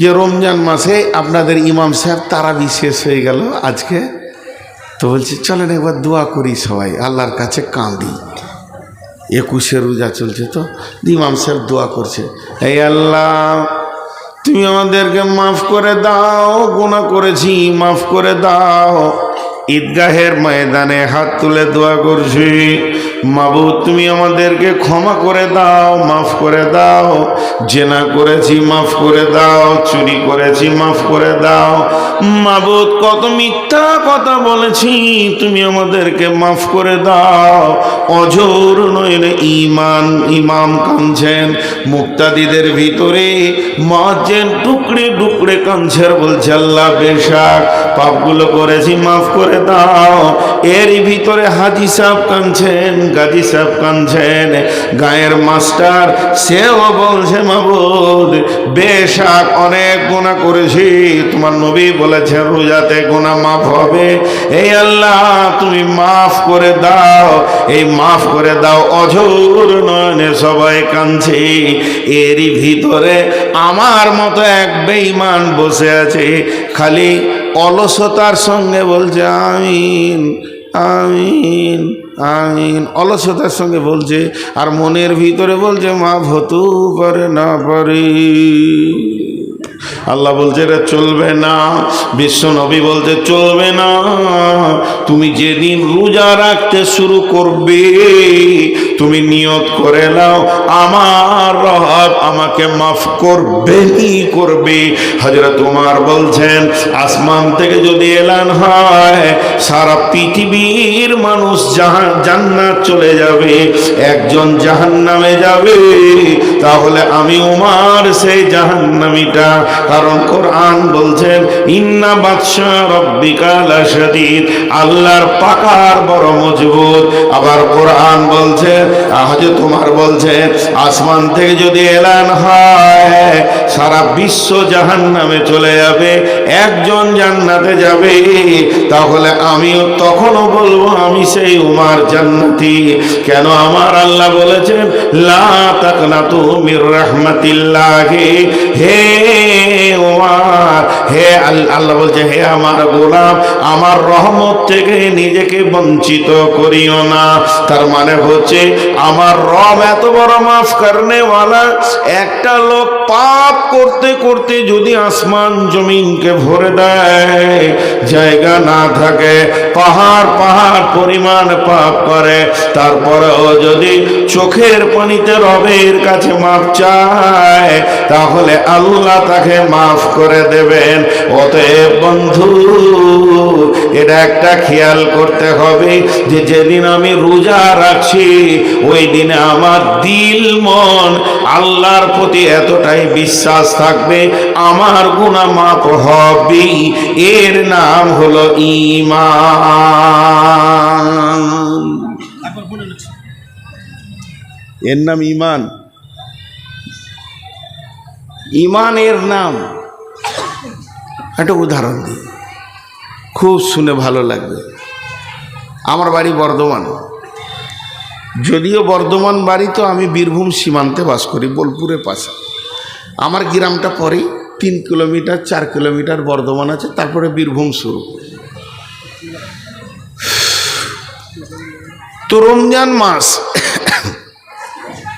যে রমজান মাসে আপনাদের ইমাম সাহেব তারাবি শেষ হয়ে গেল আজকে, তো বলছি চলেন একবার দোয়া করি সবাই, আল্লাহর কাছে কাঁদি। 21 রোজা চলছে, তো ইমাম সাহেব দোয়া করছে, এই আল্লাহ তুমি আমাদেরকে মাফ করে দাও, গুনাহ করেছি মাফ করে দাও। ঈদগাহের ময়দানে হাত তুলে দোয়া করছি, মাবুদ তুমি আমাদেরকে ক্ষমা করে দাও, মাফ করে দাও। জেনা করেছি মাফ করে দাও, চুরি করেছি মাফ করে দাও। মাবুদ কত মিথ্যা কথা বলেছি, তুমি আমাদেরকে মাফ করে দাও। অজর নয় ইমাম কাঁদছেন, মুক্তাদিদের ভিতরে মুয়াজ্জিন টুকরে টুকরে কাঁদছেন, বলছে আল্লাহ বেশক পাপগুলো করেছি মাফ করে দাও। এরই ভিতরে হাজি সাহেব কাঁদছেন, গাজী সাহেব কাঁদছেন, গায়ের মাস্টার সেও বলছে মাবুদ বেশক অনেক গুনাহ করেছি, তোমার নবী বলেছেন রোজাতে গুনাহ মাফ হবে। এই আল্লাহ তুমি মাফ করে দাও, এই মাফ করে দাও। অঝোর নয়নে সবাই কাঁদছে, এরই ভিতরে আমার মতো এক বেঈমান বসে আছে, খালি অলসতার সঙ্গে বলছে আমিন আমিন আমিন, অলসতার সঙ্গে বলছে, আর মনের ভিতরে বলছে মাফ হতে পারে না পারে। আল্লাহ বলছে এটা চলবে না, বিশ্ব নবী বলছে চলবে না। তুমি যেদিন রোজা রাখতে শুরু করবে তুমি নিয়ত করে নাও আমার রব আমাকে মাফ করবেই করবে। হযরত ওমর বলছেন আসমান থেকে যদি এলান হয় সারা পৃথিবীর মানুষ জান্নাত চলে যাবে, একজন জাহান্নামে যাবে, তাহলে আমি ওমর সেই জাহান্নামীটা। কারণ কোরআন বলছেন ইন্না বাতশা রাব্বিকা লাশাদীদ, আল্লাহর পাকার বড় মজবুত। আবার কোরআন বলছে, হযরত ওমর বলছে আসমান থেকে যদি এলান হয় সারা বিশ্ব জাহান্নামে চলে যাবে, একজন জান্নাতে যাবে, তাহলে আমিও তখনও বলবো আমি সেই ওমর জান্নাতি। কেন আমার আল্লাহ বলেছেন লা তাকনাতু মির রাহমাতিল্লাহি, হে ওমর, হে আল্লাহ বলছে হে আমার গোলাম আমার রহমত থেকে নিজেকে বঞ্চিত করিও না। তার মানে হচ্ছে আমার রব এত বড় মাফ করনে ওয়ালা। একটা লোক পাপ করতে করতে যদি আসমান জমিনকে ভরে দেয়, জায়গা না থাকে, পাহাড় পাহাড় পরিমাণ পাপ করে, তারপরেও যদি চোখের পানিতে রবের কাছে মাফ চায় তাহলে আল্লাহ তাকে মাফ করে দেবেন। অতএব বন্ধু এটা একটা খেয়াল করতে হবে যে যেদিন আমি রোজা রাখছি ওই দিনে আমার দিল মন আল্লাহর প্রতি এতটাই বিশ্বাস থাকবে আমার গুনাহ মাফ হবে। এর নাম হলো ঈমান, এর নাম ঈমান, ঈমানের নাম। একটা উদাহরণ দিই, খুব শুনে ভালো লাগবে। আমার বাড়ি বর্ধমান, যদিও বর্ধমান বাড়ি তো আমি বীরভূম সীমান্তে বাস করি, বোলপুরের পাশে। আমার গ্রামটা পরেই 3 কিলোমিটার 4 কিলোমিটার বর্ধমান আছে, তারপরে বীরভূম শুরু। তো রমজান মাস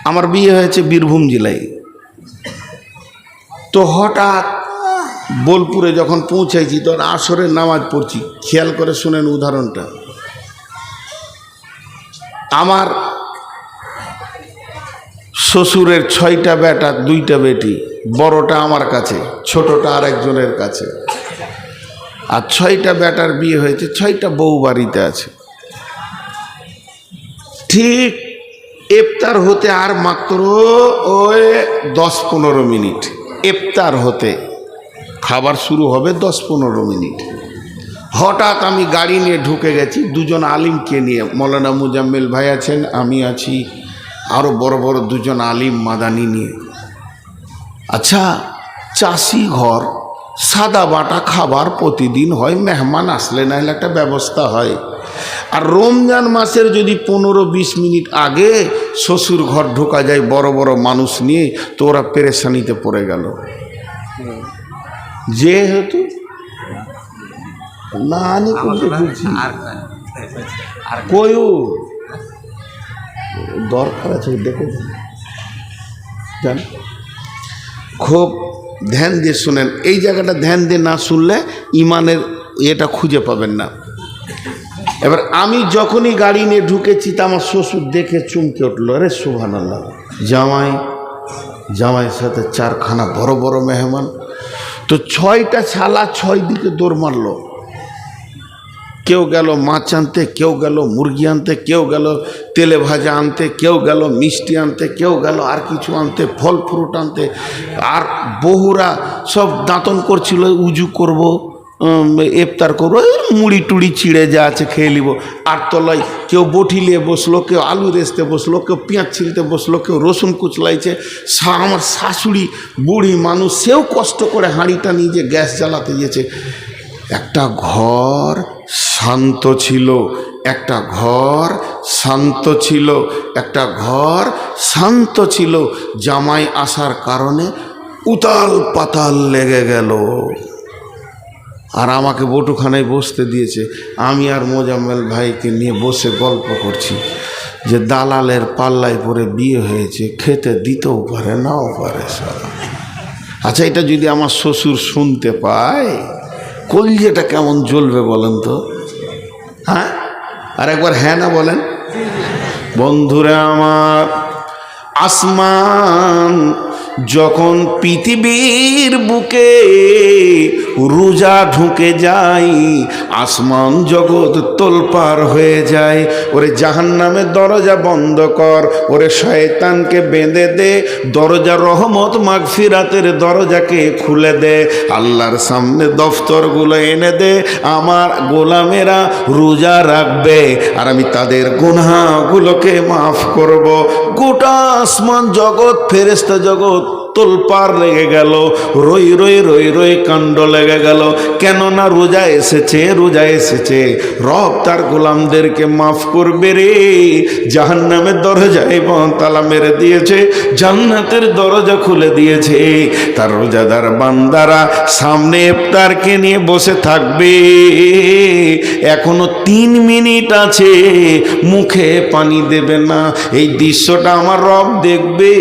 আমার বিয়ে হয়েছে বীরভূম জেলায়। তো হঠাৎ বোলপুরে যখন পৌঁছাইছি তখন আসরের নামাজ পড়ছি, খেয়াল করে শুনেন উদাহরণটা। আমার শ্বশুরের 6টা বেটা 2টা বেটি, বড়টা আমার কাছে, ছোটটা আরেকজনের কাছে, আর 6টা বেটার বিয়ে হয়েছে, 6টা বউ বাড়িতে আছে। ঠিক ইফতার হতে আর মাত্র ওই 10-15 মিনিট, ইফতার হতে, খাবার শুরু হবে 10-15 মিনিট। হঠাৎ আমি গাড়ি নিয়ে ঢুকে গেছি 2জন আলিমকে নিয়ে, মৌলানা মুজাম্মেল ভাই আছেন, আমি আছি, আরও বড় বড় 2জন আলিম মাদানি নিয়ে। আচ্ছা, চাষি ঘর, সাদা বাটা খাবার প্রতিদিন হয়, মেহমান আসলে না হলে একটা ব্যবস্থা হয়। আর রমজান মাসের যদি 15-20 মিনিট আগে শ্বশুর ঘর ঢোকা যায় বড় বড় মানুষ নিয়ে, তো ওরা পেরেশানিতে পড়ে গেল। যেহেতু না আনি করতে বলছি কয়ু দরকার আছে দেখে যান। খুব ধ্যান দিয়ে শুনেন, এই জায়গাটা ধ্যান দিয়ে না শুনলে ইমানের এটা খুঁজে পাবেন না। এবার আমি যখনই গাড়ি নিয়ে ঢুকেছি তা আমার শ্বশুর দেখে চমকে উঠলো, আরে সুবহানাল্লাহ, জামাইয়ের সাথে 4খানা বড় বড় মেহমান। তো 6টা ছালা 6 দিকে দৌড় মারলো। কেউ গেল মাছ আনতে, কেউ গেল মুরগি আনতে, কেউ গেল তেলে ভাজা আনতে, কেউ গেল মিষ্টি আনতে, কেউ গেল আর কিছু আনতে, ফল ফ্রুট আনতে। আর বহুরা সব দাঁতন করছিল, উজু করব, ইফতার করবো, মুড়ি টুড়ি চিড়ে যা আছে খেয়ে নিব। আর তলায় কেউ বটি নিয়ে বসলো, কেউ আলু রেসতে বসলো, কেউ পেঁয়াজ ছিলতে বসলো, কেউ রসুন কুচলাইছে। আমার শাশুড়ি বুড়ি মানুষ, সেও কষ্ট করে হাঁড়িটা নিয়ে গ্যাস জ্বালাতে গিয়েছে। একটা ঘর শান্ত ছিল, একটা ঘর শান্ত ছিল, একটা ঘর শান্ত ছিল। জামাই আসার কারণে উতাল পাতাল লেগে গেল। আর আমাকে বটুখানায় বসতে দিয়েছে। আমি আর মোজাম্মেল ভাইকে নিয়ে বসে গল্প করছি যে দালালের পাল্লায় পরে বিয়ে হয়েছে, খেতে দিতেও পারে নাও পারে সারা। আচ্ছা, এটা যদি আমার শ্বশুর শুনতে পায়, কলজেটা কেমন জ্বলবে বলেন তো? হ্যাঁ, আর একবার হ্যাঁ না বলেন। বন্ধুরা আমার, আসমান যখন পৃথিবীর বুকে রোজা ঢুকে যায়, আসমান জগৎ তোলপার হয়ে যায়। ওরে জাহান্নামের দরজা বন্ধ কর, ওরে শয়তানকে বেঁধে দে, দরজা রহমত মাগফিরাতের দরজাকে খুলে দে, আল্লাহর সামনে দফতরগুলো এনে দে। আমার গোলামেরা রোজা রাখবে আর আমি তাদের গুনাহগুলোকে মাফ করব। গোটা আসমান জগৎ, ফেরেশতা জগৎ তোলপার লেগে গেল, রই রই রই রই কাণ্ড লেগে গেল। কেননা রোজা এসেছে, রোজা এসেছে, রব তার গোলামদেরকে মাফ করবে রে। জাহান্নামের দরজায় তালা মেরে দিয়েছে, জান্নাতের দরজা খুলে দিয়েছে। তার রোজাদার বান্দারা সামনে ইফতারকে নিয়ে বসে থাকবে। এখনো 3 মিনিট আছে, মুখে পানি দেবে না। এই দৃশ্যটা আমার রব দেখবে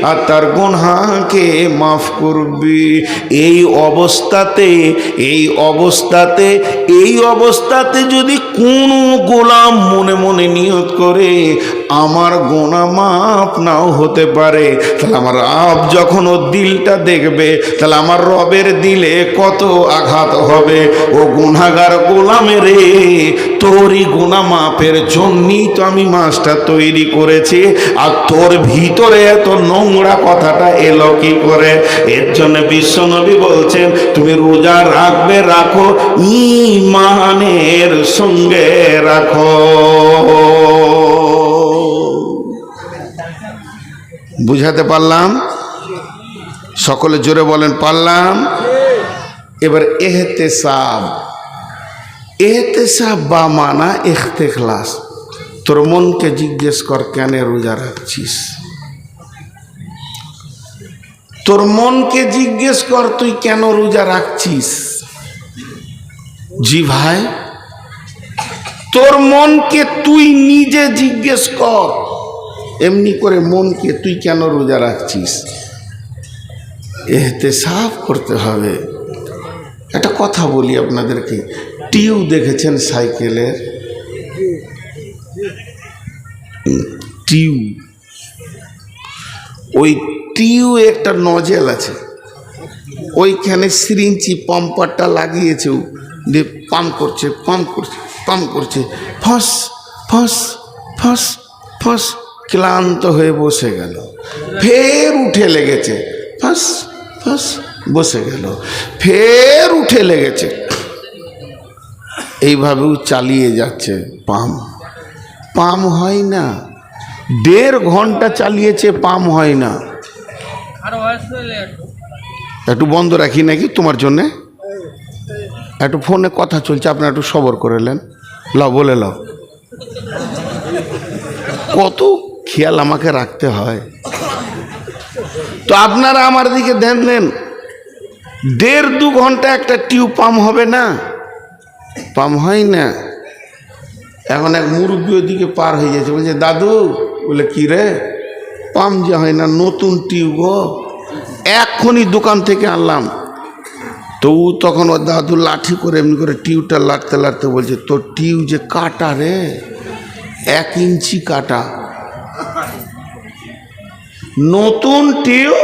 আর তার গুনাহকে মাফ করবে। এই অবস্থাতে যদি কোনো গোলাম মনে মনে নিয়ত করে আমার গুনাহ মাফ নাও হতে পারে, তাহলে আমার রব যখন ওর দিলটা দেখবে, তাহলে আমার রবের দিলে কত আঘাত হবে। ও গুনাহগার গোলামের রে, তোরই গুনাহ মাফের জন্যই তো আমি মাছটা তৈরি করেছি, আর তোর ভিতরে এত নোংরা কথাটা এলো কি করে? এর জন্য বিশ্বনবী বলছেন, তুমি রোজা রাখবে, রাখো, ঈমানের সঙ্গে রাখো। বুঝাতে পারলাম? সকলে জোরে বলেন, পারলাম। এবার এহতেসাব বা মানা ইখতিলাস। তোর মনকে জিজ্ঞেস কর, কেন রোজা রাখছিস? তোর মনকে জিজ্ঞেস কর, তুই কেন রোজা রাখছিস? জি ভাই, তোর মনকে তুই নিজে জিজ্ঞেস কর, এমনি করে মনকে তুই কেন রোজা রাখছিস? ইহতেসাব করতে হবে। একটা কথা বলি আপনাদেরকে, টিউ দেখেছেন সাইকেলের? টিউ, ওই টিউ একটা নজেল আছে, ওইখানে সিরিঞ্চি পাম্পারটা লাগিয়েছে, দিয়ে পাম্প করছে, ফস ফস ফস ফস। ক্লান্ত হয়ে বসে গেল, ফের উঠে লেগেছে, ফস ফস, বসে গেল, ফের উঠে লেগেছে। এইভাবেও চালিয়ে যাচ্ছে, পাম্প হয় না। 1.5 ঘন্টা চালিয়েছে, পাম্প হয় না। একটু বন্ধ রাখি নাকি তোমার জন্যে? একটু ফোনে কথা চলছে, আপনারা একটু সবর করে নেন। লাও, বলে লাও। কত খেয়াল আমাকে রাখতে হয়। তো আপনারা আমার দিকে ধ্যান দেন। 1.5-2 ঘন্টা একটা টিউব পাম্প হবে না? পাম্প হয় না। এখন এক মুরব্বী ওদিকে পার হয়ে যাচ্ছে, বলছে দাদু, বলে কি রে? পাম্প যে হয় না, নতুন টিউব এক্ষুনি দোকান থেকে আনলাম। তো তখন ও দাদু লাঠি করে এমনি করে টিউবটা লাড়তে লাড়তে বলছে, তোর টিউব যে কাটা রে, 1 ইঞ্চি কাটা। নতুন টিউব,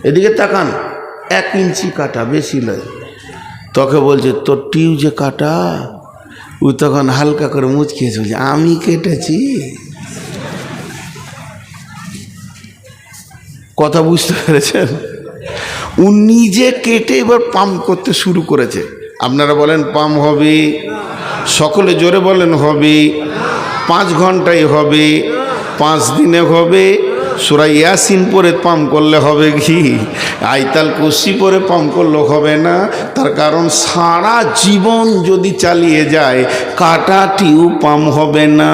এদিকে তাকান, 1 ইঞ্চি কাটা, বেশি নয়। তোকে বলছে তোর টিউব যে কাটা। ও তখন হালকা করে মুচকিয়েছে, বলছে আমি কেটেছি। কথা বুঝতে পেরেছেন? ও নিজে কেটে এবার পাম্প করতে শুরু করেছে। আপনারা বলেন পাম্প হবে? সকলে জোরে বলেন হবে। 5 ঘন্টায় হবে, 5 দিনে হবে। সূরা ইয়াসিন পরে পাম্প করলে হবে কি? আইতাল কুরসি পরে পাম্প করলে হবে না। তার কারণ সারা জীবন যদি চালিয়ে যায়, কাটা টিউব পাম্প হবে না।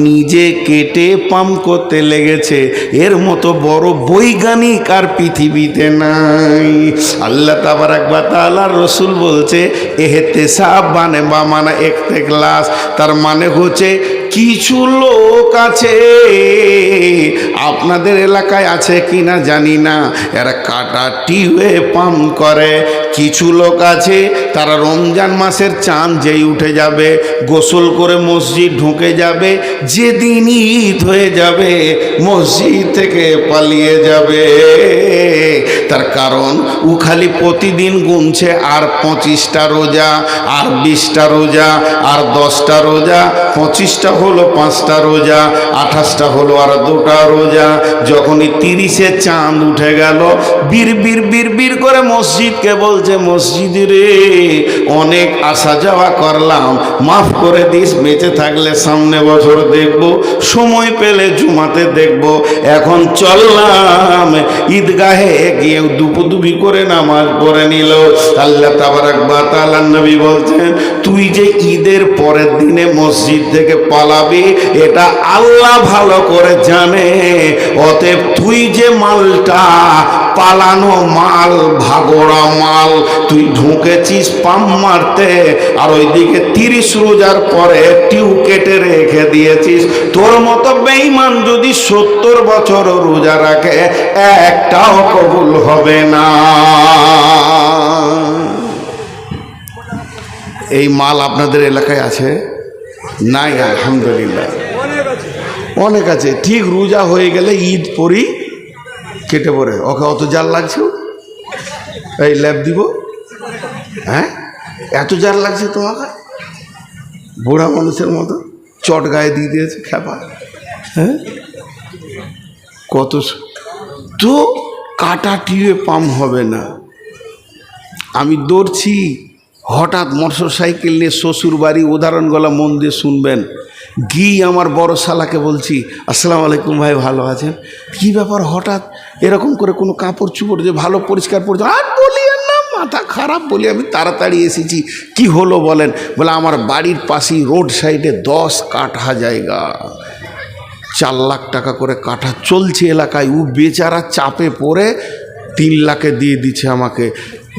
নিজে কেটে পাম্প করতে লেগেছে, এর মতো বড় বৈজ্ঞানিক আর পৃথিবীতে নাই। আল্লাহ তাবারাক ওয়া তাআলার রাসূল বলছে এহতেসাব মানে বা মানে ইখতিলাস, তার মানে হচ্ছে কিছু লোক আছে, আপনাদের এলাকায় আছে কিনা জানি না, এরা কাটা টিউবে পাম্প করে। কিছু লোক আছে তারা রমজান মাসের চাঁদ যেই উঠে যাবে, গোসল করে মসজিদ ঢুকে যাবে, যেদিন ঈদ হয়ে যাবে মসজিদ থেকে পালিয়ে যাবে। তার কারণ ও খালি প্রতিদিন গুনছে, আর 25টা রোজা, আর 20টা রোজা, আর 10টা রোজা, 25টা হলো 5টা রোজা, 28টা হলো আর 2টা রোজা। যখনই 30-এ চাঁদ উঠে গেল, বীর বীর বীর বীর করে মসজিদকে বলছে, মসজিদ রে অনেক আসা যাওয়া করলাম, মাফ করে দিস, বেঁচে থাকলে সামনে বছর দেখব, সময় পেলে জুমাতে দেখব। এখন চললাম ঈদগাহে গিয়ে দুপুদুবি করে নামাজ পড়ে নিল। আল্লাহ তাবারাক ওয়া তাআলা নবী বলছেন, তুই যে ঈদের পরের দিনে মসজিদ থেকে পালাবি এটা আল্লাহ ভালো করে জানে। অতএব তুই যে মালটা পালানো মাল, ভাগোড়া মাল, তুই ঢুকেছিস পাম্প মারতে, আর ওইদিকে 30 রোজার পরে টিউ কেটে রেখে দিয়েছিস। তোর মতো বেঈমান যদি 70 বছর রোজা রাখে, একটাও কবুল হবে না। এই মাল আপনাদের এলাকায় আছে? নাই, আলহামদুলিল্লাহ অনেক আছে। ঠিক রোজা হয়ে গেলে ঈদ পরি কেটে পড়ে, ওকে অত জাল লাগছে, এই ল্যাব দিব, হ্যাঁ এত জাল লাগছে তোমাকে, বুড়া মানুষের মতো চট গায়ে দিয়ে দিয়েছে খেপা। হ্যাঁ কত তো কাটা টিউবে পাম্প হবে না। আমি দৌড়ছি, হঠাৎ মোটর সাইকেল নিয়ে শ্বশুর বাড়ি, উদাহরণগুলো মন দিয়ে শুনবেন, গিয়ে আমার বড় শালাকে বলছি, আসসালামু আলাইকুম ভাই, ভালো আছেন? কী ব্যাপার হঠাৎ এরকম করে, কোনো কাপড় চুপড় যে ভালো পরিষ্কার পরিচ্ছন্ন? আর বলি আর না, মাথা খারাপ। বলি আমি তাড়াতাড়ি এসেছি, কি হলো বলেন? বলে আমার বাড়ির পাশেই রোড সাইডে 10 কাঠা জায়গা, 4 লাখ টাকা করে কাঠা চলছে এলাকায়। ও বেচারা চাপে পড়ে 3 লাখে দিয়ে দিচ্ছে আমাকে।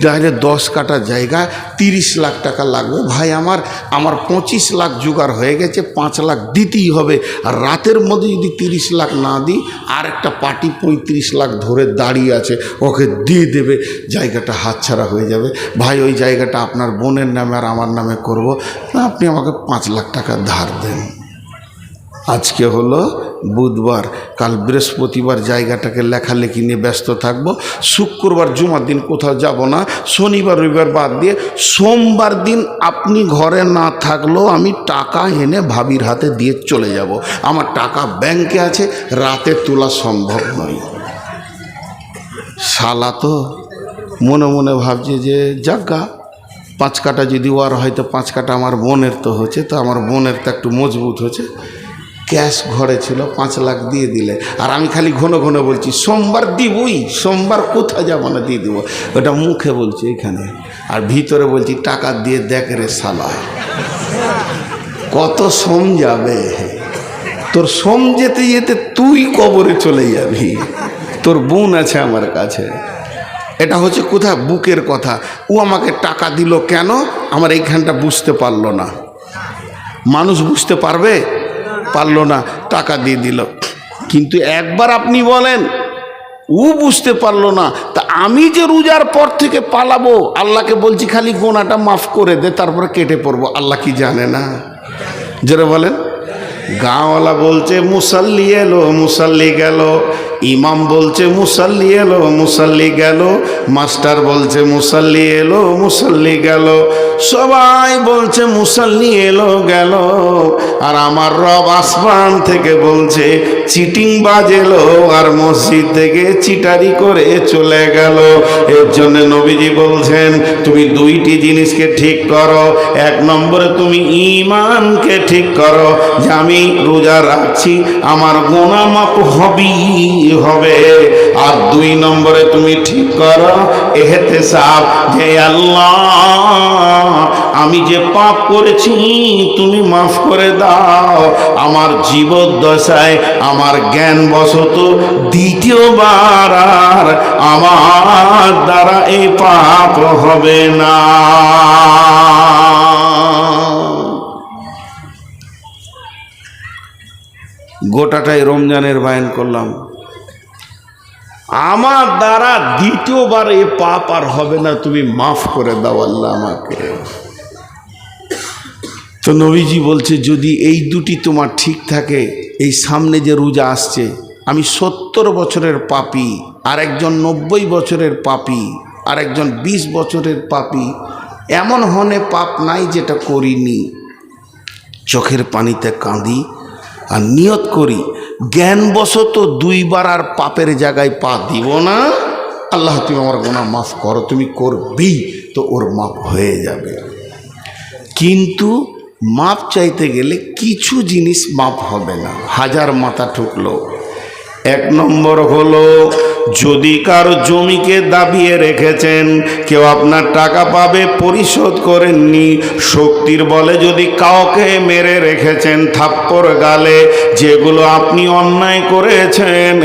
তাহলে 10 কাঠা জায়গা 30 লাখ টাকা লাগবে ভাই। আমার 25 লাখ জোগাড় হয়ে গেছে, 5 লাখ দিতেই হবে। আর রাতের মধ্যে যদি 30 লাখ না দিই, আর একটা পার্টি 35 লাখ ধরে দাঁড়িয়ে আছে, ওকে দিয়ে দেবে, জায়গাটা হাতছাড়া হয়ে যাবে। ভাই ওই জায়গাটা আপনার বোনের নামে আর আমার নামে করব, আপনি আমাকে 5 লাখ টাকা ধার দেন। আজকে হলো বুধবার, কাল বৃহস্পতিবার জায়গাটাকে লেখালেখি নিয়ে ব্যস্ত থাকব। শুক্রবার জুমার দিন কোথাও যাব না। শনিবার রবিবার বাদ দিয়ে সোমবার দিন আপনি ঘরে না থাকলেও আমি টাকা এনে ভাবির হাতে দিয়ে চলে যাব। আমার টাকা ব্যাংকে আছে, রাতে তোলা সম্ভব নয়। শালা তো মনে মনে ভাবছে যে জাগা 5 কাটা যদি ওর হয়তো 5 কাটা আমার বোনের তো হচ্ছে, তো আমার বোনের তো একটু মজবুত হচ্ছে। ক্যাশ ঘরে ছিল, 5 লাখ দিয়ে দিলে। আর আমি খালি ঘন ঘন বলছি সোমবার দিবই, সোমবার কোথায় যাবো না, দিয়ে দেবো। ওটা মুখে বলছি এখানে, আর ভিতরে বলছি টাকা দিয়ে দেখ রে শালা, কত সোম যাবে তোর। সোম যেতে যেতে তুই কবরে চলে যাবি। তোর বোন আছে আমার কাছে, এটা হচ্ছে কোথা বুকের কথা। ও আমাকে টাকা দিল কেন, আমার এইখানটা বুঝতে পারলো না। মানুষ বুঝতে পারলো না, টাকা দিয়ে দিল। কিন্তু একবার আপনি বলেন ও বুঝতে পারলো না, তা আমি যে রোজার পর থেকে পালাবো, আল্লাহকে বলছি খালি গোনাটা মাফ করে দে, তারপরে কেটে পড়বো। আল্লাহ কি জানে না? যারা বলেন গাঁওয়ালা বলছে মুসাল্লি এলো মুসাল্লি গেল, ইমাম বলছে মুসাল্লি এলো মুসাল্লি গেল, মাস্টার বলছে মুসাল্লি এলো মুসাল্লি গেল, সবাই বলছে মুসাল্লি এলো গেল, আর আমার রব আসমান থেকে বলছে চিটিং বাজেলো আর মসজিদ থেকে চিটারি করে চলে গেল। এর জন্য নবীজি বলছেন তুমি দুইটি জিনিসকে ঠিক করো। এক নম্বরে তুমি ঈমানকে ঠিক করো যে আমি রোজা রাখছি, আমার গুনাহ মাফ হবে। আর দুই নম্বরে তুমি ঠিক করো ইহতিসাব যে আল্লাহ আমি যে পাপ করেছি তুমি মাফ করে দাও। আমার জীবদ্দশায় আমার জ্ঞান বশত দ্বিতীয়বার আর আমার দ্বারা এই পাপ হবে না। গোটাটাই রমজানের বায়ান করলাম, আমার দ্বারা দ্বিতীয়বার এই পাপ আর হবে না, তুমি মাফ করে দাও আল্লাহ আমাকে। তো নবীজি বলছে যদি এই দুটি তোমার ঠিক থাকে, এই সামনে যে রোজা আসছে, আমি 70 বছরের পাপী, আর একজন 90 বছরের পাপী, আর একজন 20 বছরের পাপী, এমন হনে পাপ নাই যেটা করিনি। চোখের পানিতে কাঁদি আর নিয়ত করি জ্ঞানবশত দুইবার আর পাপের জায়গায় পা দিব না। আল্লাহ তুমি আমার গুনাহ মাফ করো, তুমি করবেই তো ওর মাফ হয়ে যাবে। কিন্তু মাপ চাইতে গেলে কিছু জিনিস মাপ হবে না, হাজার মাথা ঠুকলো। এক নম্বর হলো যদি কারো জমিকে দাবিয়ে রেখেছেন, কেউ আপনার টাকা পাবে পরিশোধ করেননি, শক্তির বলে যদি কাউকে মেরে রেখেছেন থাপ্পড় গালে, যেগুলো আপনি অন্যায় করেছেন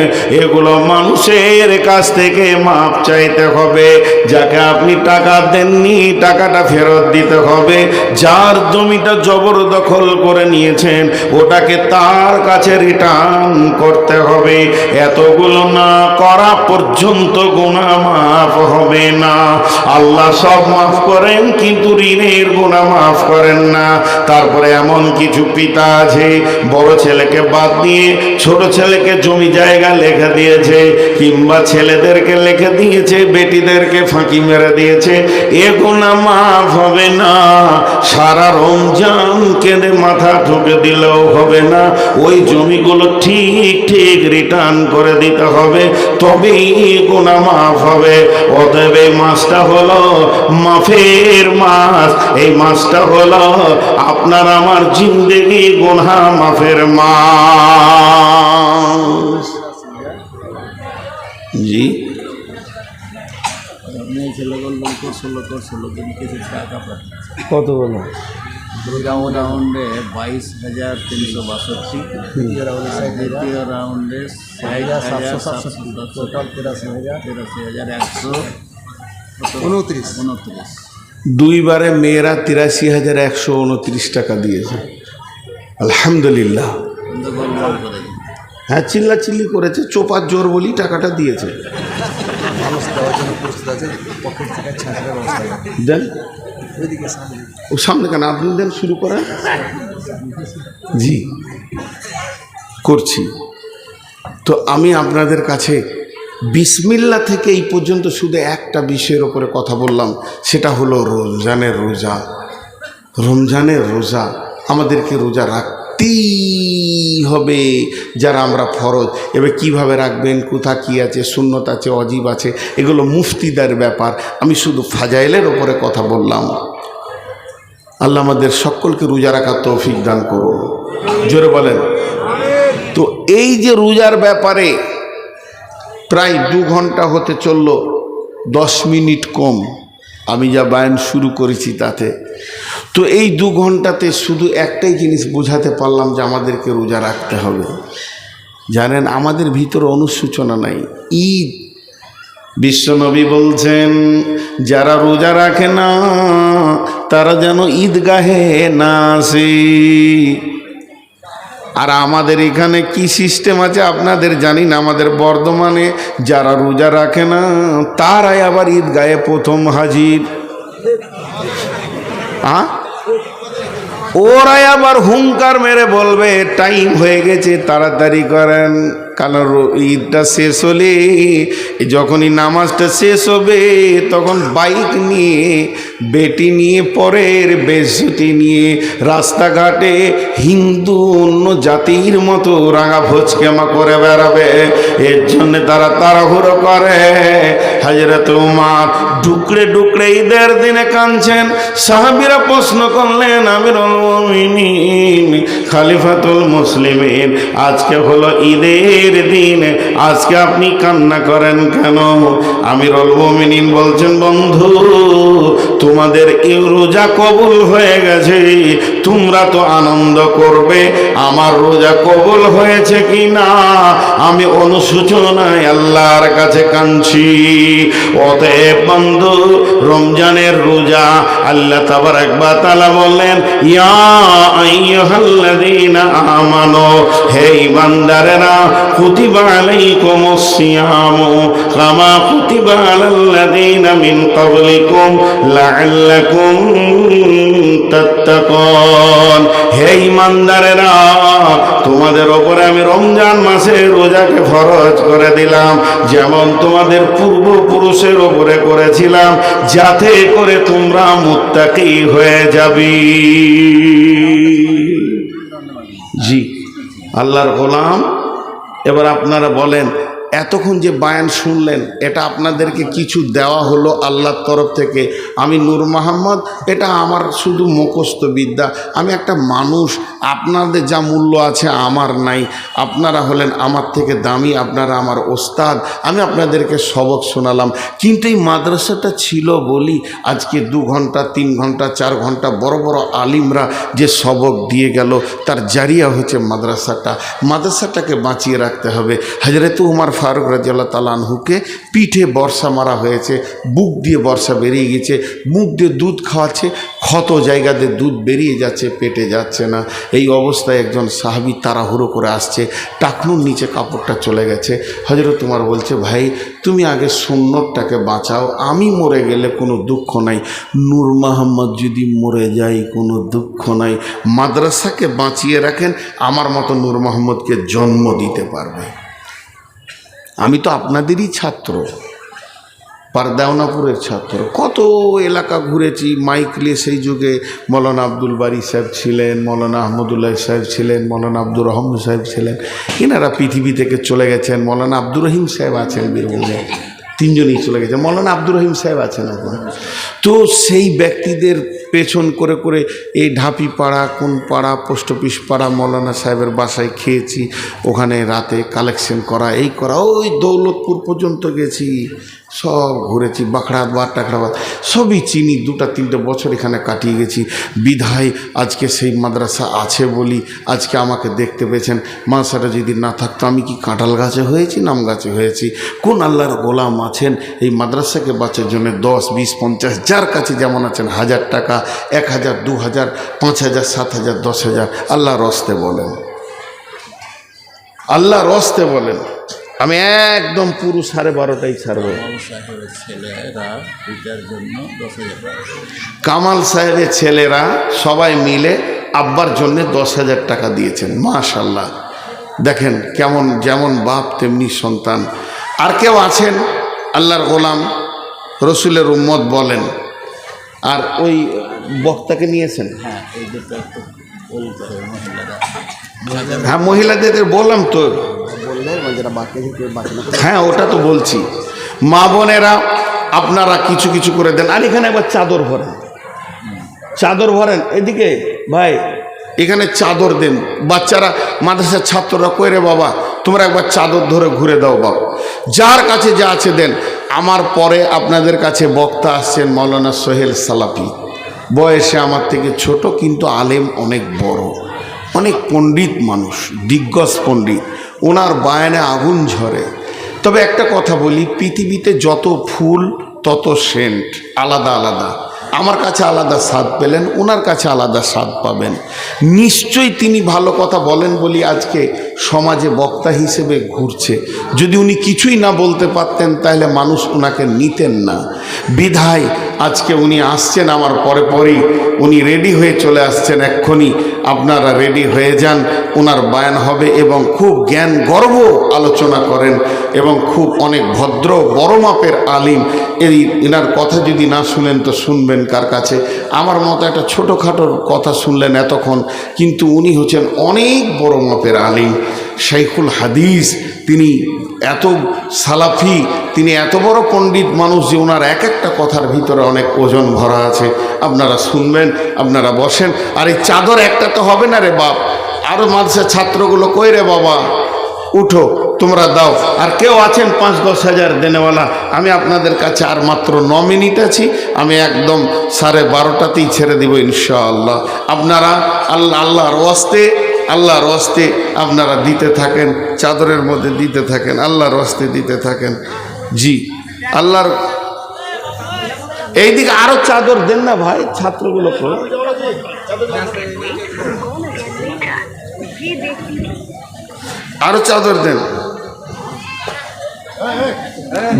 এগুলো মানুষের কাছ থেকে মাপ চাইতে হবে। যাকে আপনি টাকা দেননি টাকাটা ফেরত দিতে হবে। যার জমিটা জবরদখল করে নিয়েছেন ওটাকে তার কাছে রিটার্ন করতে হবে। এতগুলো না করা পর্যন্ত গুনাহ মাফ হবে না। আল্লাহ সব মাফ করেন কিন্তু ঋণের গুনাহ মাফ করেন না। তারপরে এমন কিছু পিতা আছে বড় ছেলেকে বাদ দিয়ে ছোট ছেলেকে জমি জায়গা লিখে দিয়েছে, কিংবা ছেলেদেরকে লিখে দিয়েছে বেটিদেরকে ফাঁকি মেরে দিয়েছে, এ গুনাহ মাফ হবে না। সারা রমজান কেঁদে মাথা ঠুকে দিলেও হবে না, ওই জমিগুলো ঠিক ঠিক রিটার্ন করে দিতে হবে, তবেই গুনাহ মাফ হবে। অতএব এই মাসটা হলো মাফের মাস, এই মাসটা হলো আপনার আমার জিন্দেগি গুনাহ মাফের মাস। জি কত বলো? রাউন্ডে 22,362, দ্বিতীয় রাউন্ডে 60,767, টোটাল 83,129। দুইবারে মেয়েরা 83,129 টাকা দিয়েছে। আলহামদুলিল্লাহ। হ্যাঁ চিল্লাচিল্লি করেছে, চোপার জোর বলি টাকাটা দিয়েছে। দেন ও সামনে কেন, আপনি দেন, শুরু করেন। জি করছি। তো আমি আপনাদের কাছে বিসমিল্লাহ থেকে এই পর্যন্ত শুধু একটা বিষয়ের ওপরে কথা বললাম, সেটা হলো রমজানের রোজা। রমজানের রোজা আমাদেরকে রোজা রাখতেই হবে যারা আমরা ফরজ। এবার কিভাবে রাখবেন, কোথা কি আছে, সুন্নত আছে, অজিব আছে, এগুলো মুফতিদের ব্যাপার। আমি শুধু ফাজাইলের ওপরে কথা বললাম। আল্লাহ আমাদের সকলকে রোজা রাখার তৌফিক দান করুন, জোরে বলেন। তো এই যে রোজার ব্যাপারে প্রায় 2 ঘন্টা হতে চলল, 10 মিনিট কম আমি যা বায়ান শুরু করেছি তাতে। তো এই 2 ঘন্টাতে শুধু একটাই জিনিস বোঝাতে পারলাম যে আমাদেরকে রোজা রাখতে হবে। জানেন আমাদের ভিতরে অনুশোচনা নাই। ঈদ বিশ্বনবী বলছেন যারা রোজা রাখে না তারা যেন ঈদগাহে না আসে। আর আমাদের এখানে কি সিস্টেম আছে আপনাদের জানি না, আমাদের বর্ধমানে যারা রোজা রাখে না তারাই আবার ঈদগাহে প্রথম হাজির। ওরাই আবার হুঙ্কার মেরে বলবে টাইম হয়ে গেছে, তাড়াতাড়ি করেন। কারণ ঈদটা শেষ হলে যখনই নামাজটা শেষ হবে তখন বাইক নিয়ে বেটি নিয়ে পরের বেশটি নিয়ে রাস্তাঘাটে হিন্দু অন্য জাতির মতো রাঙা ভোজকেমা করে বেড়াবে। এর জন্যে তারা তাড়াহুড়ো করে। হযরত উমর ডুকরে ডুকরে ঈদের দিনে কাঁদছেন। সাহাবীরা প্রশ্ন করলেন, আমিরুল মুমিনিন, খলিফাতুল মুসলিমিন, আজকে হলো ঈদের দিন, আজকে আপনি কান্না করেন কেন? আমিরুল মুমিনিন বলছেন, বন্ধু তোমাদের এই রোজা কবুল হয়ে গেছে, তোমরা তো আনন্দ করবে, আমার রোজা কবুল হয়েছে কি না আমি অনুশোচনায় আল্লাহর কাছে কাঁদছি। অতএব বন্ধু রমজানের রোজা আল্লাহ তাবারক ওয়া তাআলা বললেন, ইয়া আইয়ুহাল্লাযীনা আমানু, হে ঈমানদারেরা, কুতিবা আলাইকুমুস সিয়ামু কামা কুতিবা আলাল্লাযীনা মিন ক্বাবলিকুম লাআল্লাকুম তাত্তাকুন। হে ঈমানদারেরা, তোমাদের ওপরে আমি রমজান মাসে রোজাকে ফরজ করে দিলাম, যেমন তোমাদের পূর্বপুরুষের ওপরে করেছিলাম, যাতে করে তোমরা মুত্তাকি হয়ে যাবে। জি আল্লাহর গোলাম, এবার আপনারা বলেন, এতক্ষণ যে বায়ান শুনলেন এটা আপনাদেরকে কিছু দেওয়া হলো আল্লাহর তরফ থেকে। আমি নূর মোহাম্মদ, এটা আমার শুধু মুখস্থ বিদ্যা। আমি একটা মানুষ, আপনাদের যা মূল্য আছে আমার নাই। আপনারা হলেন আমার থেকে দামি, আপনারা আমার ওস্তাদ। আমি আপনাদেরকে সবক শোনালাম, কিন্তু এই মাদ্রাসাটা ছিল বলি আজকে 2 ঘন্টা 3 ঘন্টা 4 ঘন্টা বড় বড় আলিমরা যে সবক দিয়ে গেল, তার জারিয়া হচ্ছে মাদ্রাসাটা। মাদ্রাসাটাকে বাঁচিয়ে রাখতে হবে। হযরত উমর ফারুক রাদিয়াল্লাহু তাআলা আনহুকে পিঠে বর্ষা মারা হয়েছে, বুক দিয়ে বর্ষা বেরিয়ে গেছে, মুখ দিয়ে দুধ খাওয়াচ্ছে, ক্ষত জায়গাতে দুধ বেরিয়ে যাচ্ছে, পেটে যাচ্ছে না। এই অবস্থায় একজন সাহাবী তাড়াহুড়ো করে আসছে, টাকনুর নিচে কাপড়টা চলে গেছে। হযরত উমর বলছে, ভাই তুমি আগে সুন্নতটাকে বাঁচাও, আমি মরে গেলে কোনো দুঃখ নাই, নূর মোহাম্মদ যদি মরে যায় কোনো দুঃখ নাই। মাদ্রাসাকে বাঁচিয়ে রাখেন, আমার মতো নূর মোহাম্মদকে জন্ম দিতে পারবে। আমি তো আপনাদেরই ছাত্র, পারদাওনাপুরের ছাত্র। কত এলাকা ঘুরেছি মাইক নিয়ে। সেই যুগে মৌলানা আব্দুল বারী সাহেব ছিলেন, মৌলানা আহমদুল্লাহ সাহেব ছিলেন, মৌলানা আব্দুর রহমান সাহেব ছিলেন। এনারা পৃথিবী থেকে চলে গেছেন। মৌলানা আব্দুর রহিম সাহেব আছেন বীরভূমে, 3 জনই চলে গেছে। মৌলানা আব্দুর রহিম সাহেব আছেন এখন। তো সেই ব্যক্তিদের পেছন করে করে এই ঢাপি পাড়া, কোন পাড়া, পোস্ট অফিস পাড়া, মৌলানা সাহেবের বাসায় খেয়েছি, ওখানে রাতে কালেকশন করা, এই করা, ওই দৌলতপুর পর্যন্ত গেছি, সব ঘুরেছি, বাখড়াবাদ টাকড়াবাদ সবই চিনি। 2-3 বছর এখানে কাটিয়ে গেছি। বিধায় আজকে সেই মাদ্রাসা আছে বলি আজকে আমাকে দেখতে পেয়েছেন। মাদ্রাসাটা যদি না থাকতো আমি কি কাঁঠাল গাছে হয়েছি, নাম গাছে হয়েছি? কোন আল্লাহর গোলাম আছেন এই মাদ্রাসাকে বাঁচার জন্য 10, 20, 50 যার কাছে যেমন আছেন, 1000 টাকা, 1000, 2000, 5000, 7000, 10000 আল্লাহর রস্তে বলেন, আল্লাহর রস্তে বলেন। আমি একদম পুরো 12:30টাই ছাড়বো। কামাল সাহেবের ছেলেরা সবাই মিলে আব্বার জন্য 10,000 টাকা দিয়েছেন। মাশাআল্লাহ, দেখেন কেমন, যেমন বাপ তেমনি সন্তান। আর কেউ আছেন আল্লাহর গোলাম, রসুলের উম্মত বলেন, আর ওই বক্তাকে নিয়েছেন? হ্যাঁ মহিলাদের বললাম তো, হ্যাঁ ওটা তো বলছি। মা বোনেরা আপনারা কিছু কিছু করে দেন। আর এখানে একবার চাদর ভরেন, চাদর ভরেন। এদিকে ভাই এখানে চাদর দেন। বাচ্চারা, মাদ্রাসার ছাত্ররা, কই রে বাবা তোমরা একবার চাদর ধরে ঘুরে দাও বাবা। যার কাছে যা আছে দেন। আমার পরে আপনাদের কাছে বক্তা আসছেন মৌলানা সোহেল সালাফি, বয়সে আমার থেকে ছোট কিন্তু আলেম অনেক বড়, অনেক পণ্ডিত মানুষ, দিগ্গজ পণ্ডিত। ওনার বায়ানে আগুন ঝরে। তবে একটা কথা বলি, পৃথিবীতে যত ফুল তত সেন্ট, আলাদা আলাদা। আমার কাছে আলাদা স্বাদ পেলেন, ওনার কাছে আলাদা স্বাদ পাবেন। নিশ্চয়ই তিনি ভালো কথা বলেন বলি আজকে সমাজে বক্তা হিসেবে ঘুরছে। যদি উনি কিছুই না বলতে পারতেন তাহলে মানুষ ওনাকে নিতেন না। বিধায় আজকে উনি আসছেন, আমার পরে পরেই উনি রেডি হয়ে চলে আসছেন। এক্ষুনি আপনারা রেডি হয়ে যান, ওনার বয়ান হবে এবং খুব জ্ঞান গর্ব আলোচনা করেন এবং খুব অনেক ভদ্র বড় মাপের আলিম। এই এনার কথা যদি না শুনেন তো শুনবেন কার কাছে? আমার মতো একটা ছোটোখাটোর কথা শুনলেন এতক্ষণ, কিন্তু উনি হচ্ছেন অনেক বড় মাপের আলিম, শাইখুল হাদিস। তিনি এত সালাফি, তিনি এত বড় পণ্ডিত মানুষ যে ওনার এক একটা কথার ভিতরে অনেক ওজন ভরা আছে। আপনারা শুনবেন, আপনারা বসেন। আর এই চাদর একটা তো হবে না রে বাপ, আরও মাদ্রাসার ছাত্রগুলো কই রে বাবা, উঠো তোমরা দাও। আর কেউ আছেন 5-10 হাজার দেনেওয়ালা? আমি আপনাদের কাছে আর মাত্র 9 মিনিট আছি, আমি একদম 12:30তেই ছেড়ে দিব ইনশাআল্লাহ। আপনারা আল্লাহর ওয়াস্তে আপনারা দিতে থাকেন, চাদরের মধ্যে দিতে থাকেন, আল্লাহর ওয়াস্তে দিতে থাকেন। জি আল্লাহর এইদিকে আরো চাদর দেন না ভাই, ছাত্রগুলোকে আরো চাদর দেন।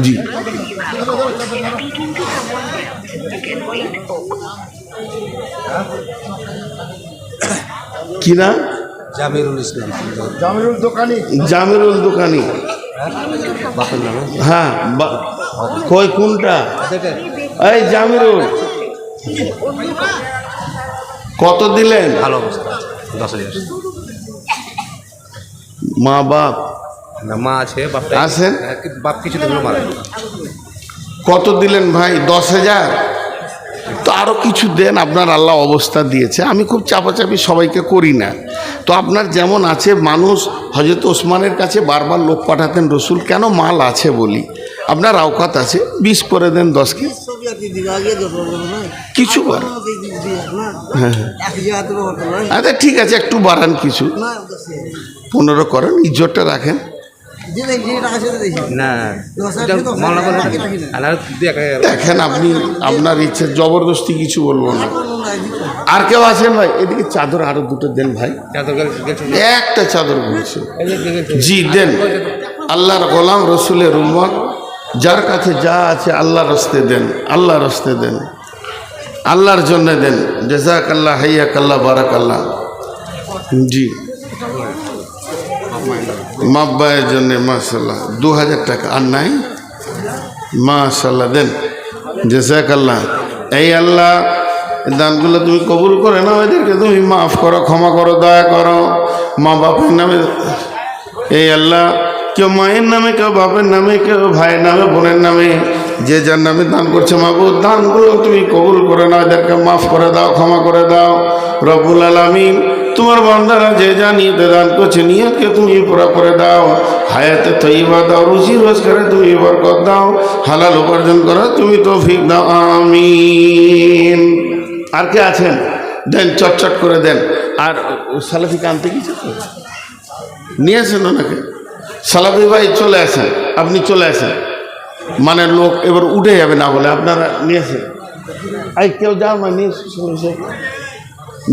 জি কি না? জামিরুল ইসলাম, জামিরুল দোকানি। হ্যাঁ, কই কোনটা? এই জামিরুল, কত দিলেন? ভালো অবস্থা, 10,000। মা বাপ না, মা আছে, বাপটা আছেন? বাপ কিছু দিন মারা। কত দিলেন ভাই? 10,000। তো আরও কিছু দেন, আপনার আল্লাহ অবস্থা দিয়েছে। আমি খুব চাপাচাপি সবাইকে করি না। তো আপনার যেমন আছে, মানুষ হযরত ওসমানের কাছে বারবার লোক পাঠাতেন রসুল, কেন? মাল আছে বলি। আপনার আওকাত আছে, 20 করে দেন, 10কে কিছু করেন। হ্যাঁ আচ্ছা ঠিক আছে, একটু বাড়ান, কিছু 15 করেন, ইজ্জতটা রাখেন। দেখেন আপনি, আপনার ইচ্ছে, জবরদস্তি কিছু বলবো না। আর কেউ আছেন ভাই? এদিকে চাদর আরো 2টো দেন ভাই, একটা চাদর বলছে। জি দেন। আল্লাহর গোলাম, রসুলের উম্মত, যার কাছে যা আছে আল্লাহর রাস্তে দেন, আল্লাহর রাস্তে দেন, আল্লাহর জন্য দেন। জাযাকাল্লাহ, হাইয়াকাল্লাহ, বারাকাল্লাহ। জি মাব্বাইয়ের জন্য মাশাল্লাহ 2000 টাকা। আর নাই? মাশাল্লাহ, দেন। জাযাকাল্লাহ। এই আল্লাহ দানগুলো তুমি কবুল করে নাও, এদেরকে তুমি মাফ করো, ক্ষমা করো, দয়া করো। মা বাপের নামে, এই আল্লাহ, কেউ মায়ের নামে, কেউ বাপের নামে, কেউ ভাইয়ের নামে, বোনের নামে, যে যার নামে দান করছে, মাবুদ দানগুলো তুমি কবুল করে নাও, এদেরকে মাফ করে দাও, ক্ষমা করে দাও। রব্বুল আলামিন, তোমার বান্দারা যে যা নিয়তে দান করছে, নিয়তকে তুমি পুরা করে দাও। হায়াতে তৈবা দাও, রুজি রোজগারে তুমি বরকত দাও, হালাল উপার্জন করো তুমি তৌফিক দাও, আমিন। আর কে আছেন? দেন, চটচট করে দেন। আর সালাফিকে আনতে গেছে তো, নিয়ে আসেন ওনাকে। সালাফি ভাই চলে আসেন, আপনি চলে আসেন, মানে লোক এবার উঠে যাবে না বলে আপনারা নিয়ে আসেন। এই কেউ যাও না, নিয়ে এসে।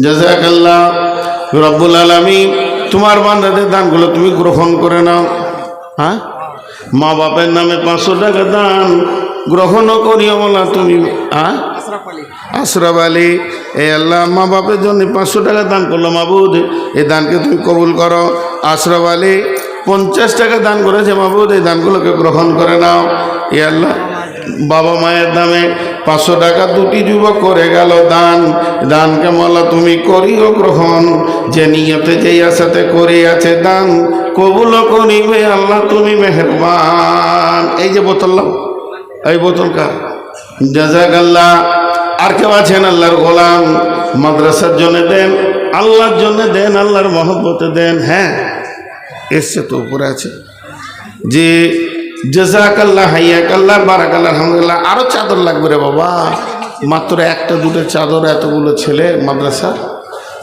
জাযাকাল্লাহ। রব্বুল আলামিন, তোমার বান্দাদের দানগুলো তুমি গ্রহণ করে নাও। হ্যাঁ, মা বাপের নামে 500 টাকা দান গ্রহণও করিও বলা তুমি। হ্যাঁ, আশরাফ আলী, এই আল্লাহ মা বাপের জন্য 500 টাকা দান করলো, মাবুদ এই দানকে তুমি কবুল করো। আশরাফ আলী 50 টাকা দান করেছে, মাবুদ এই দানগুলোকে গ্রহণ করে নাও। এই আল্লাহ বাবা মায়ের নামে 500 টাকা 2টি যুবক করে গেল দান, দানকে মাওলা তুমি করিও গ্রহণ। যে নিয়তে, যেই আশাতে করে আছে দান, কবুল করিবে আল্লাহ তুমি মেহেরবান। এই যে বোতল, এই বোতল কার? জাযাকাল্লাহ। আর কেউ আছেন? আল্লাহর গোলাম, মাদ্রাসার জন্য দেন, আল্লাহর জন্য দেন, আল্লাহর মহব্বতে দেন। হ্যাঁ এসছে তো, উপরে আছে। যে জাযাকাল্লাহ, হাইয়াকাল্লাহ, বারাকাল্লাহ, আলহামদুলিল্লাহ। আরো চাদর লাগবে রে বাবা, মাত্র 1-2 চাদর, এতগুলো ছেলে মাদ্রাসা।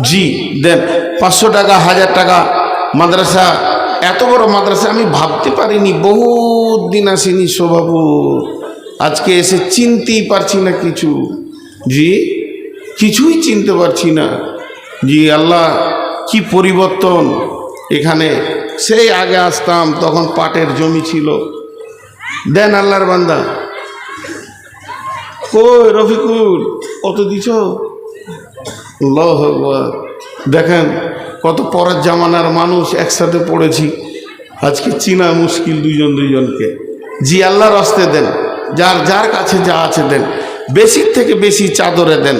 জি দেন, 500 টাকা, 1000 টাকা মাদ্রাসা এত বড় মাদ্রাসা আমি ভাবতে পারিনি, বহুত দিন আসিনি শোভাপুর, আজকে এসে চিনতেই পারছি না কিছু। জি, কিছুই চিনতে পারছি না। জি আল্লাহ, কি পরিবর্তন এখানে। সেই আগে আসতাম তখন পাটের জমি ছিল। দেন আল্লাহর বান্দা। কই রফিকুল, কত দিছ? আল্লাহু আকবার। দেখেন কত পরের জামানার মানুষ একসাথে পড়েছি, আজকে চিনা মুশকিল দুইজনকে। জি আল্লাহর রাস্তে দেন, যার যার কাছে যা আছে দেন, বেশির থেকে বেশি চাদরে দেন,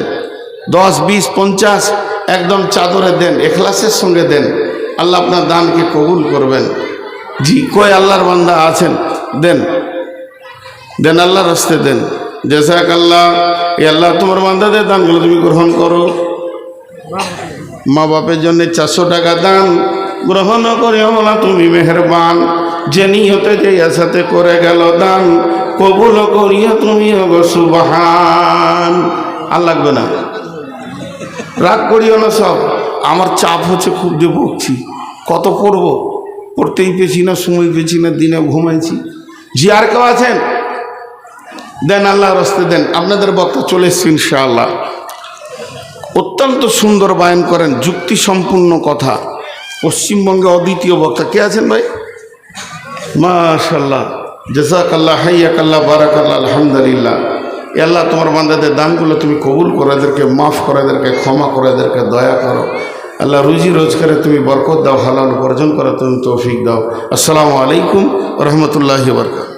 10, 20, 50 একদম চাদরে দেন, এখলাসের সঙ্গে দেন। আল্লাহ আপনার দানকে কবুল করবেন। জি কই আল্লাহর বান্দা আছেন? দেন দেন, আল্লাহর রাস্তে দেন। জাযাক আল্লাহ। এ আল্লাহ, তোমার বান্দাদের দানগুলো তুমি গ্রহণ করো। মা বাপের জন্য 400 টাকা দান গ্রহণ করে আল্লাহ তুমি মেহেরবান। যে নিয়তে যে আশাতে করে গেল দান, কবুল করিয়া তুমি সুবহান। আর লাগবে না, রাগ করিও না সব। আমার চাপ হচ্ছে খুব, যে বকছি, কত পড়বো, পড়তেই পেছি না, সময় পেছি না, দিনে ঘুমাইছি। জি আর কেউ আছেন? দেন আল্লাহ রাস্তে দেন। আপনাদের বক্তা চলে এসছে ইনশাআল্লাহ। অত্যন্ত সুন্দর বায়ান করেন, যুক্তি সম্পূর্ণ কথা। পশ্চিমবঙ্গে অদ্বিতীয় বক্তা কে আছেন ভাই? মাশাআল্লাহ, জাযাকাল্লাহ, হাইয়াকাল্লাহ, বারাকাল্লাহ, আলহামদুলিল্লাহ। এ আল্লাহ, তোমার বান্দাদের দানগুলো তুমি কবুল করো, এদেরকে মাফ করো, এদেরকে ক্ষমা করো, এদেরকে দয়া করো। আল্লাহ রুজি রোজগারে তুমি বরকত দাও, হালাল উপার্জন করো তুমি তৌফিক দাও। আসসালামু আলাইকুম ওয়া রাহমাতুল্লাহি ওয়া বারাকাতুহু।